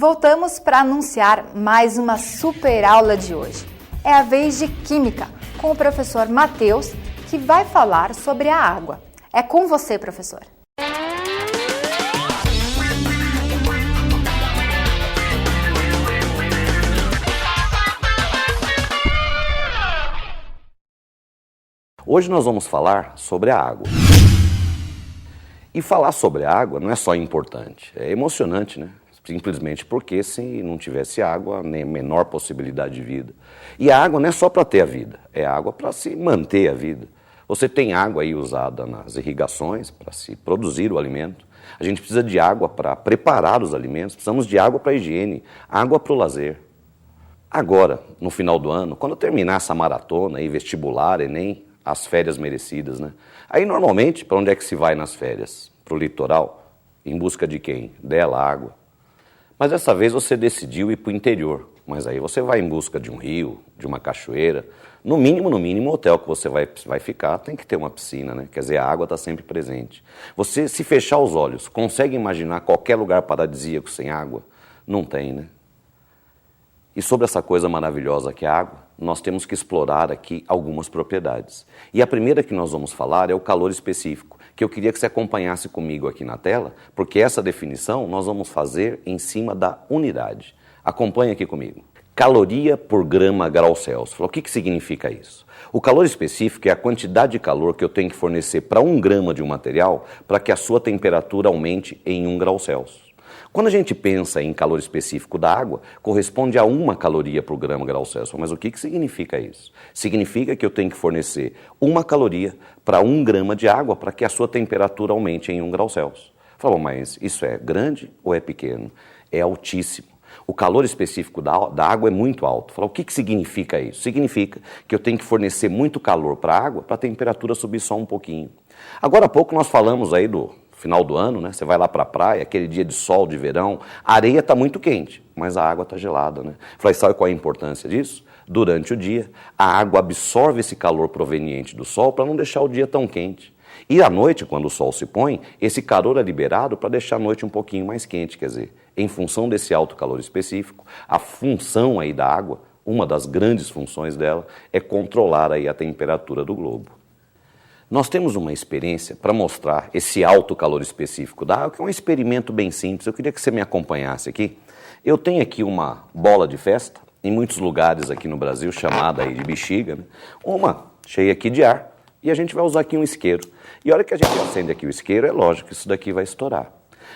Voltamos para anunciar mais uma super aula de hoje. É a vez de Química, com o professor Matheus, que vai falar sobre a água. É com você, professor. Hoje nós vamos falar sobre a água. E falar sobre a água não é só importante, é emocionante, né? Simplesmente porque se não tivesse água, nem a menor possibilidade de vida. E a água não é só para ter a vida, é água para se manter a vida. Você tem água aí usada nas irrigações para se produzir o alimento. A gente precisa de água para preparar os alimentos, precisamos de água para a higiene, água para o lazer. Agora, no final do ano, quando terminar essa maratona aí, vestibular, Enem, as férias merecidas, né? Aí normalmente, para onde é que se vai nas férias? Para o litoral? Em busca de quem? Dela, água. Mas dessa vez você decidiu ir para o interior, mas aí você vai em busca de um rio, de uma cachoeira. No mínimo, o hotel que você vai ficar tem que ter uma piscina, né? Quer dizer, a água está sempre presente. Você, se fechar os olhos, consegue imaginar qualquer lugar paradisíaco sem água? Não tem, né? E sobre essa coisa maravilhosa que é a água, nós temos que explorar aqui algumas propriedades. E a primeira que nós vamos falar é o calor específico, que eu queria que você acompanhasse comigo aqui na tela, porque essa definição nós vamos fazer em cima da unidade. Acompanhe aqui comigo. Caloria por grama grau Celsius. O que significa isso? O calor específico é a quantidade de calor que eu tenho que fornecer para 1 grama de um material para que a sua temperatura aumente em 1 grau Celsius. Quando a gente pensa em calor específico da água, corresponde a 1 caloria por grama grau Celsius. Mas o que significa isso? Significa que eu tenho que fornecer 1 caloria para 1 grama de água para que a sua temperatura aumente em 1 grau Celsius. Falou, mas isso é grande ou é pequeno? É altíssimo. O calor específico da água é muito alto. Falou, o que significa isso? Significa que eu tenho que fornecer muito calor para a água para a temperatura subir só um pouquinho. Agora há pouco nós falamos aí do final do ano, né? Você vai lá para a praia, aquele dia de sol, de verão, a areia está muito quente, mas a água está gelada, né? Falei, sabe qual é a importância disso? Durante o dia, a água absorve esse calor proveniente do sol para não deixar o dia tão quente. E à noite, quando o sol se põe, esse calor é liberado para deixar a noite um pouquinho mais quente, quer dizer, em função desse alto calor específico, a função aí da água, uma das grandes funções dela, é controlar aí a temperatura do globo. Nós temos uma experiência para mostrar esse alto calor específico da água, que é um experimento bem simples. Eu queria que você me acompanhasse aqui. Eu tenho aqui uma bola de festa, em muitos lugares aqui no Brasil, chamada aí de bexiga, né? Uma cheia aqui de ar, e a gente vai usar aqui um isqueiro. E a hora que a gente acende aqui o isqueiro, é lógico que isso daqui vai estourar.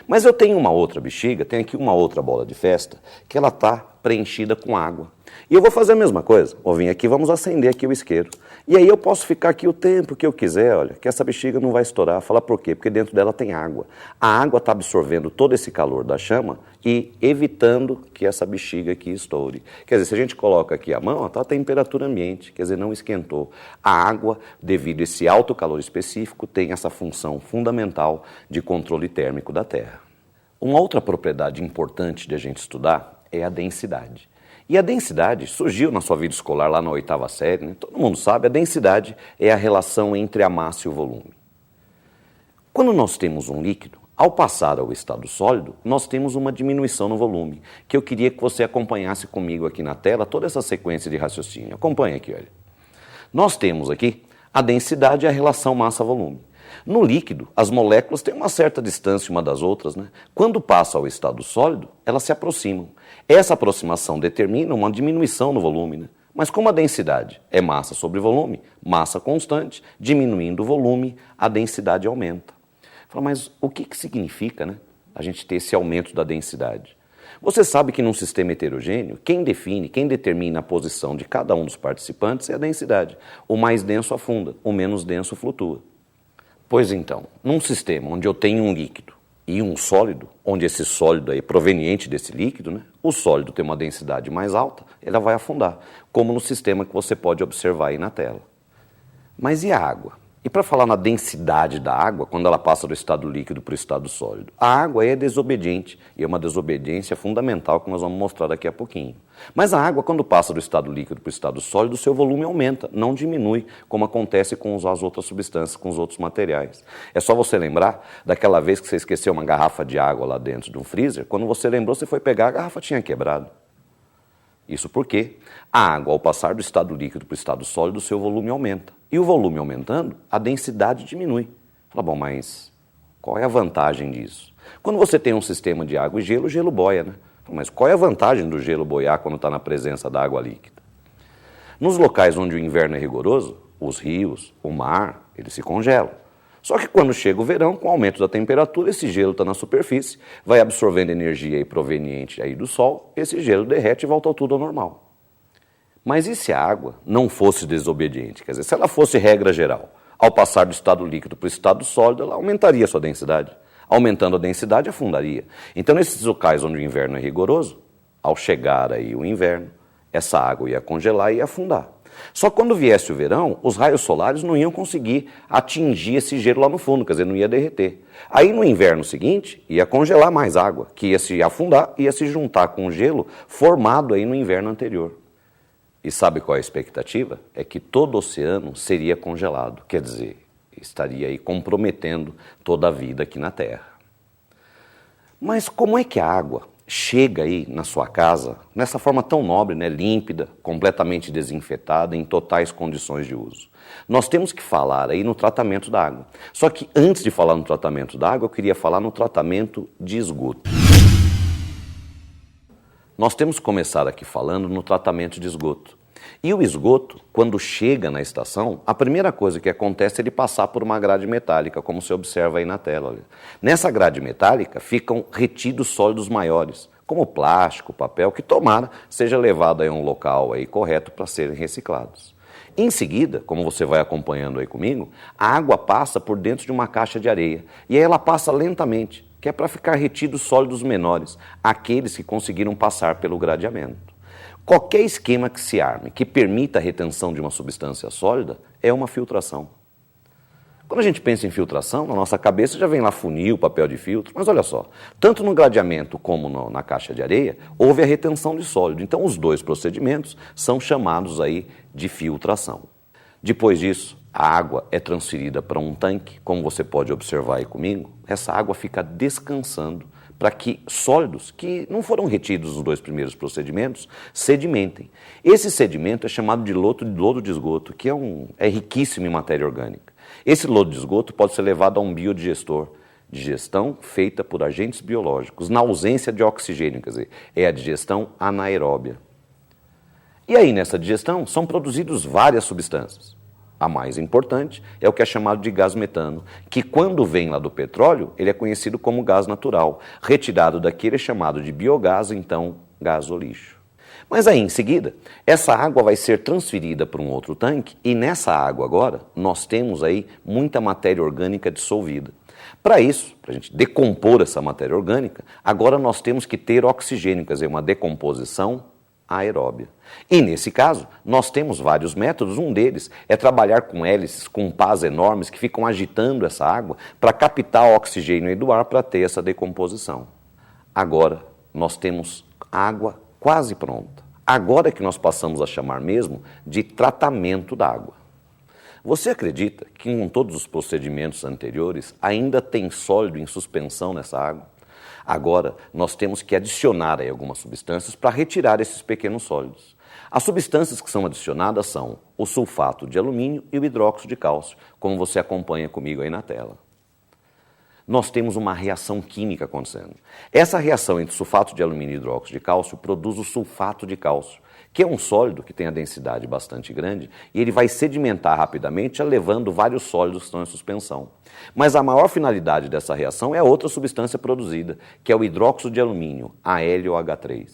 Mas eu tenho uma outra bexiga, tenho aqui uma outra bola de festa, que ela está preenchida com água. E eu vou fazer a mesma coisa. Vou vir aqui, vamos acender aqui o isqueiro. E aí eu posso ficar aqui o tempo que eu quiser, olha, que essa bexiga não vai estourar. Fala por quê? Porque dentro dela tem água. A água está absorvendo todo esse calor da chama e evitando que essa bexiga aqui estoure. Quer dizer, se a gente coloca aqui a mão, está a temperatura ambiente, quer dizer, não esquentou. A água, devido a esse alto calor específico, tem essa função fundamental de controle térmico da Terra. Uma outra propriedade importante de a gente estudar é a densidade. E a densidade surgiu na sua vida escolar lá na 8ª série, né? Todo mundo sabe, a densidade é a relação entre a massa e o volume. Quando nós temos um líquido, ao passar ao estado sólido, nós temos uma diminuição no volume, que eu queria que você acompanhasse comigo aqui na tela toda essa sequência de raciocínio. Acompanhe aqui, olha. Nós temos aqui a densidade e a relação massa-volume. No líquido, as moléculas têm uma certa distância uma das outras, né? Quando passa ao estado sólido, elas se aproximam. Essa aproximação determina uma diminuição no volume, né? Mas como a densidade é massa sobre volume, massa constante, diminuindo o volume, a densidade aumenta. Fala, mas o que significa, né, a gente ter esse aumento da densidade? Você sabe que num sistema heterogêneo, quem define, quem determina a posição de cada um dos participantes é a densidade. O mais denso afunda, o menos denso flutua. Pois então, num sistema onde eu tenho um líquido e um sólido, onde esse sólido é proveniente desse líquido, né, o sólido tem uma densidade mais alta, ela vai afundar, como no sistema que você pode observar aí na tela. Mas e a água? E para falar na densidade da água, quando ela passa do estado líquido para o estado sólido, a água é desobediente, e é uma desobediência fundamental que nós vamos mostrar daqui a pouquinho. Mas a água, quando passa do estado líquido para o estado sólido, o seu volume aumenta, não diminui, como acontece com as outras substâncias, com os outros materiais. É só você lembrar daquela vez que você esqueceu uma garrafa de água lá dentro de um freezer, quando você lembrou, você foi pegar, a garrafa tinha quebrado. Isso porque a água, ao passar do estado líquido para o estado sólido, o seu volume aumenta. E o volume aumentando, a densidade diminui. Fala, bom, mas qual é a vantagem disso? Quando você tem um sistema de água e gelo, o gelo boia, né? Mas qual é a vantagem do gelo boiar quando está na presença da água líquida? Nos locais onde o inverno é rigoroso, os rios, o mar, eles se congelam. Só que quando chega o verão, com o aumento da temperatura, esse gelo está na superfície, vai absorvendo energia aí proveniente aí do sol, esse gelo derrete e volta tudo ao normal. Mas e se a água não fosse desobediente? Quer dizer, se ela fosse regra geral, ao passar do estado líquido para o estado sólido, ela aumentaria a sua densidade. Aumentando a densidade, afundaria. Então, nesses locais onde o inverno é rigoroso, ao chegar aí o inverno, essa água ia congelar e ia afundar. Só que quando viesse o verão, os raios solares não iam conseguir atingir esse gelo lá no fundo, quer dizer, não ia derreter. Aí no inverno seguinte, ia congelar mais água, que ia se afundar, ia se juntar com o gelo formado aí no inverno anterior. E sabe qual é a expectativa? É que todo o oceano seria congelado, quer dizer, estaria aí comprometendo toda a vida aqui na Terra. Mas como é que a água chega aí na sua casa, nessa forma tão nobre, né, límpida, completamente desinfetada, em totais condições de uso? Nós temos que falar aí no tratamento da água. Só que antes de falar no tratamento da água, eu queria falar no tratamento de esgoto. Nós temos que começar aqui falando no tratamento de esgoto. E o esgoto, quando chega na estação, a primeira coisa que acontece é ele passar por uma grade metálica, como você observa aí na tela. Olha. Nessa grade metálica ficam retidos sólidos maiores, como plástico, papel, que tomara seja levado a um local aí correto para serem reciclados. Em seguida, como você vai acompanhando aí comigo, a água passa por dentro de uma caixa de areia, e aí ela passa lentamente, que é para ficar retidos sólidos menores, aqueles que conseguiram passar pelo gradeamento. Qualquer esquema que se arme que permita a retenção de uma substância sólida é uma filtração. Quando a gente pensa em filtração, na nossa cabeça já vem lá funil, papel de filtro, mas olha só, tanto no gradeamento como na caixa de areia, houve a retenção de sólido. Então os dois procedimentos são chamados aí de filtração. Depois disso, a água é transferida para um tanque, como você pode observar aí comigo, essa água fica descansando para que sólidos que não foram retidos nos dois primeiros procedimentos sedimentem. Esse sedimento é chamado de lodo de esgoto, que é riquíssimo em matéria orgânica. Esse lodo de esgoto pode ser levado a um biodigestor, digestão feita por agentes biológicos, na ausência de oxigênio, quer dizer, é a digestão anaeróbia. E aí, nessa digestão, são produzidas várias substâncias. A mais importante é o que é chamado de gás metano, que quando vem lá do petróleo, ele é conhecido como gás natural. Retirado daqui, ele é chamado de biogás, então gás ou lixo. Mas aí, em seguida, essa água vai ser transferida para um outro tanque e nessa água agora, nós temos aí muita matéria orgânica dissolvida. Para isso, para a gente decompor essa matéria orgânica, agora nós temos que ter oxigênio, quer dizer, uma decomposição aeróbia. E nesse caso, nós temos vários métodos, um deles é trabalhar com hélices, com pás enormes que ficam agitando essa água para captar o oxigênio aí do ar para ter essa decomposição. Agora, nós temos água quase pronta. Agora é que nós passamos a chamar mesmo de tratamento da água. Você acredita que com todos os procedimentos anteriores ainda tem sólido em suspensão nessa água? Agora, nós temos que adicionar aí algumas substâncias para retirar esses pequenos sólidos. As substâncias que são adicionadas são o sulfato de alumínio e o hidróxido de cálcio, como você acompanha comigo aí na tela. Nós temos uma reação química acontecendo. Essa reação entre sulfato de alumínio e hidróxido de cálcio produz o sulfato de cálcio, que é um sólido que tem a densidade bastante grande e ele vai sedimentar rapidamente, levando vários sólidos que estão em suspensão. Mas a maior finalidade dessa reação é a outra substância produzida, que é o hidróxido de alumínio, AlOH3.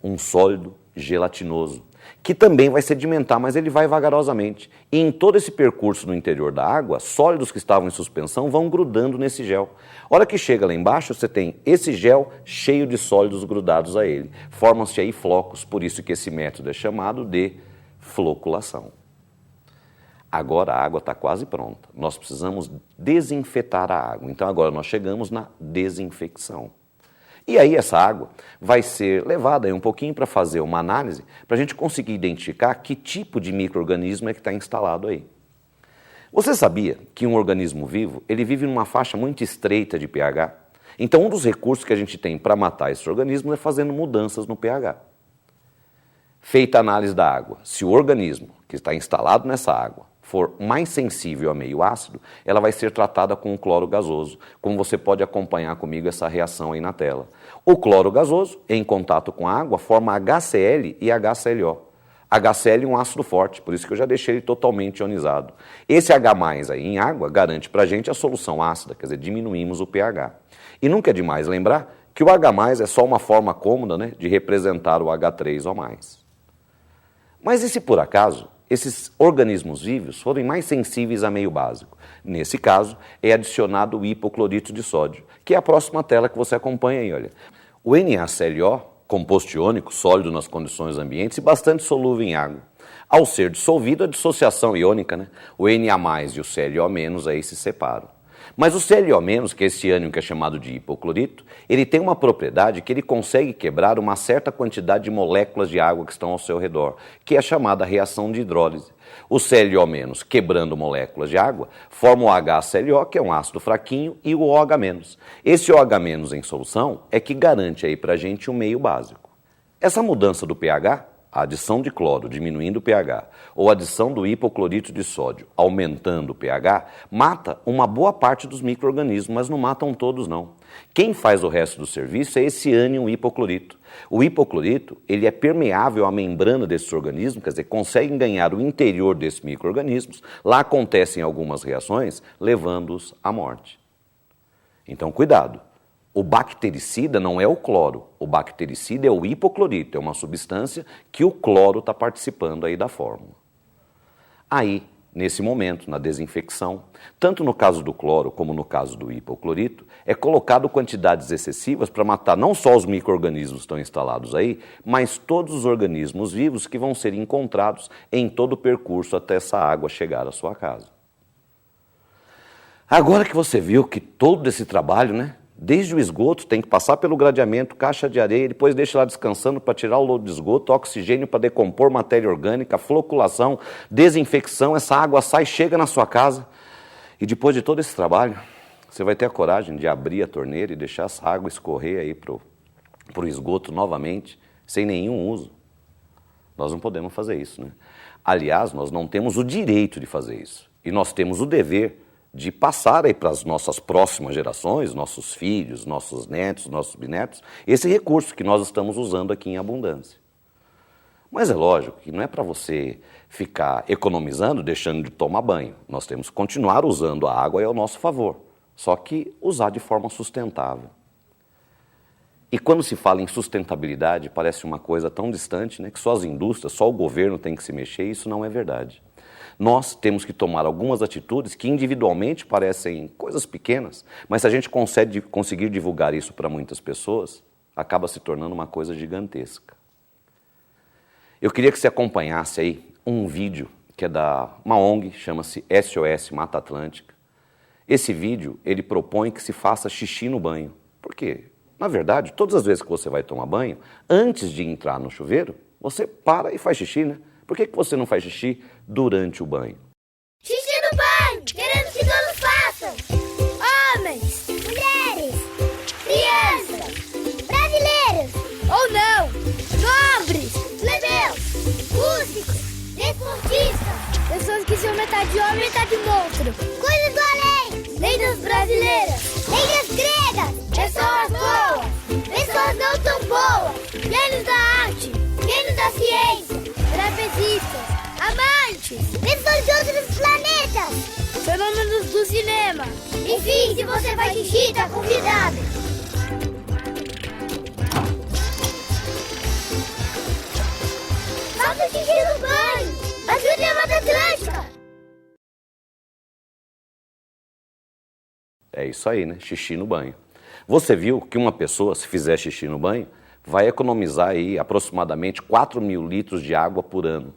Um sólido gelatinoso, que também vai sedimentar, mas ele vai vagarosamente. E em todo esse percurso no interior da água, sólidos que estavam em suspensão vão grudando nesse gel. A hora que chega lá embaixo, você tem esse gel cheio de sólidos grudados a ele. Formam-se aí flocos, por isso que esse método é chamado de floculação. Agora a água está quase pronta. Nós precisamos desinfetar a água. Então agora nós chegamos na desinfecção. E aí essa água vai ser levada aí um pouquinho para fazer uma análise, para a gente conseguir identificar que tipo de micro-organismo é que está instalado aí. Você sabia que um organismo vivo, ele vive numa faixa muito estreita de pH? Então um dos recursos que a gente tem para matar esses organismos é fazendo mudanças no pH. Feita a análise da água, se o organismo que está instalado nessa água for mais sensível a meio ácido, ela vai ser tratada com um cloro gasoso, como você pode acompanhar comigo essa reação aí na tela. O cloro gasoso, em contato com a água, forma HCl e HClO. HCl é um ácido forte, por isso que eu já deixei ele totalmente ionizado. Esse H+ aí em água garante para a gente a solução ácida, quer dizer, diminuímos o pH. E nunca é demais lembrar que o H+ é só uma forma cômoda, né, de representar o H3O+. Mas e se por acaso esses organismos vivos forem mais sensíveis a meio básico? Nesse caso, é adicionado o hipoclorito de sódio, que é a próxima tela que você acompanha aí, olha. O NaClO, composto iônico, sólido nas condições ambientes e bastante solúvel em água. Ao ser dissolvido, a dissociação iônica, né? O Na+ e o ClO- aí se separam. Mas o ClO-, que é esse ânion que é chamado de hipoclorito, ele tem uma propriedade que ele consegue quebrar uma certa quantidade de moléculas de água que estão ao seu redor, que é a chamada reação de hidrólise. O ClO-, quebrando moléculas de água, forma o HClO, que é um ácido fraquinho, e o OH-. Esse OH- em solução é que garante aí pra gente um meio básico. Essa mudança do pH, a adição de cloro diminuindo o pH, ou a adição do hipoclorito de sódio aumentando o pH, mata uma boa parte dos micro-organismos, mas não matam todos não. Quem faz o resto do serviço é esse ânion hipoclorito. O hipoclorito, ele é permeável à membrana desses organismos, quer dizer, conseguem ganhar o interior desses micro-organismos, lá acontecem algumas reações, levando-os à morte. Então, cuidado. O bactericida não é o cloro, o bactericida é o hipoclorito, é uma substância que o cloro está participando aí da fórmula. Aí, nesse momento, na desinfecção, tanto no caso do cloro como no caso do hipoclorito, é colocado quantidades excessivas para matar não só os micro-organismos que estão instalados aí, mas todos os organismos vivos que vão ser encontrados em todo o percurso até essa água chegar à sua casa. Agora que você viu que todo esse trabalho, né? Desde o esgoto, tem que passar pelo gradeamento, caixa de areia, depois deixa lá descansando para tirar o lodo de esgoto, oxigênio para decompor matéria orgânica, floculação, desinfecção, essa água sai, chega na sua casa. E depois de todo esse trabalho, você vai ter a coragem de abrir a torneira e deixar essa água escorrer aí para o esgoto novamente, sem nenhum uso. Nós não podemos fazer isso, né? Aliás, nós não temos o direito de fazer isso. E nós temos o dever de passar aí para as nossas próximas gerações, nossos filhos, nossos netos, nossos bisnetos, esse recurso que nós estamos usando aqui em abundância. Mas é lógico que não é para você ficar economizando, deixando de tomar banho. Nós temos que continuar usando a água ao nosso favor, só que usar de forma sustentável. E quando se fala em sustentabilidade, parece uma coisa tão distante, né, que só as indústrias, só o governo tem que se mexer, e isso não é verdade. Nós temos que tomar algumas atitudes que individualmente parecem coisas pequenas, mas se a gente conseguir divulgar isso para muitas pessoas, acaba se tornando uma coisa gigantesca. Eu queria que você acompanhasse aí um vídeo que é da uma ONG, chama-se SOS Mata Atlântica. Esse vídeo, ele propõe que se faça xixi no banho. Por quê? Na verdade, todas as vezes que você vai tomar banho, antes de entrar no chuveiro, você para e faz xixi, né? Por que você não faz xixi durante o banho? Xixi no banho! Queremos que todos façam! Homens, mulheres, crianças, brasileiros ou não, nobres, plebeus, músicos, desportistas, pessoas que são metade homem e metade monstro, coisas do além, lendas brasileiras, lendas gregas, pessoas boas, pessoas não tão boas, gênios da arte, gênios da ciência, trapezistas, amantes, pessoas de outros planetas, fenômenos do cinema. Enfim, se você faz xixi, tá convidado. Faça xixi no banho. Ajude a Mata Atlântica. É isso aí, né? Xixi no banho. Você viu que uma pessoa, se fizer xixi no banho, vai economizar aí aproximadamente 4.000 litros de água por ano.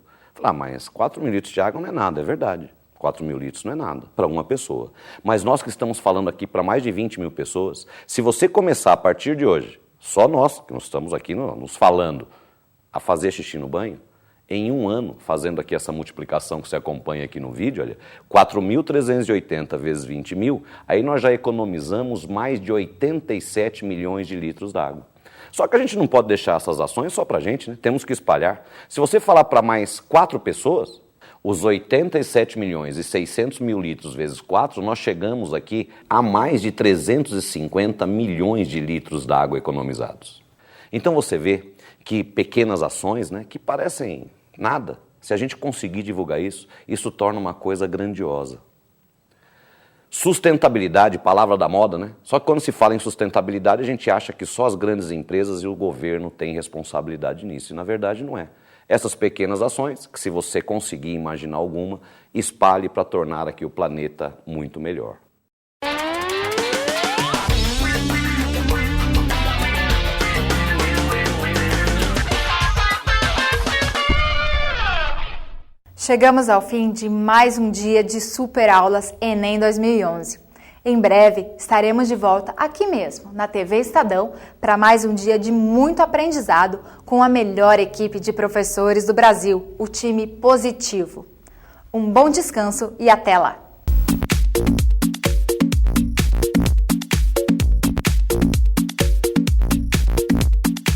Mas 4.000 litros de água não é nada, é verdade. 4 mil litros não é nada para uma pessoa. Mas nós que estamos falando aqui para mais de 20 mil pessoas, se você começar a partir de hoje, só nós que nós estamos aqui nos falando, a fazer xixi no banho, em um ano, fazendo aqui essa multiplicação que você acompanha aqui no vídeo, olha, 4.380 vezes 20 mil, aí nós já economizamos mais de 87 milhões de litros d'água. Só que a gente não pode deixar essas ações só para a gente, né? Temos que espalhar. Se você falar para mais 4 pessoas, os 87 milhões e 600 mil litros vezes 4, nós chegamos aqui a mais de 350 milhões de litros d'água economizados. Então você vê que pequenas ações, né, que parecem nada, se a gente conseguir divulgar isso, isso torna uma coisa grandiosa. Sustentabilidade, palavra da moda, né? Só que quando se fala em sustentabilidade, a gente acha que só as grandes empresas e o governo têm responsabilidade nisso, e na verdade não é. Essas pequenas ações, que se você conseguir imaginar alguma, espalhe para tornar aqui o planeta muito melhor. Chegamos ao fim de mais um dia de super aulas Enem 2011. Em breve estaremos de volta aqui mesmo, na TV Estadão, para mais um dia de muito aprendizado com a melhor equipe de professores do Brasil, o time Positivo. Um bom descanso e até lá!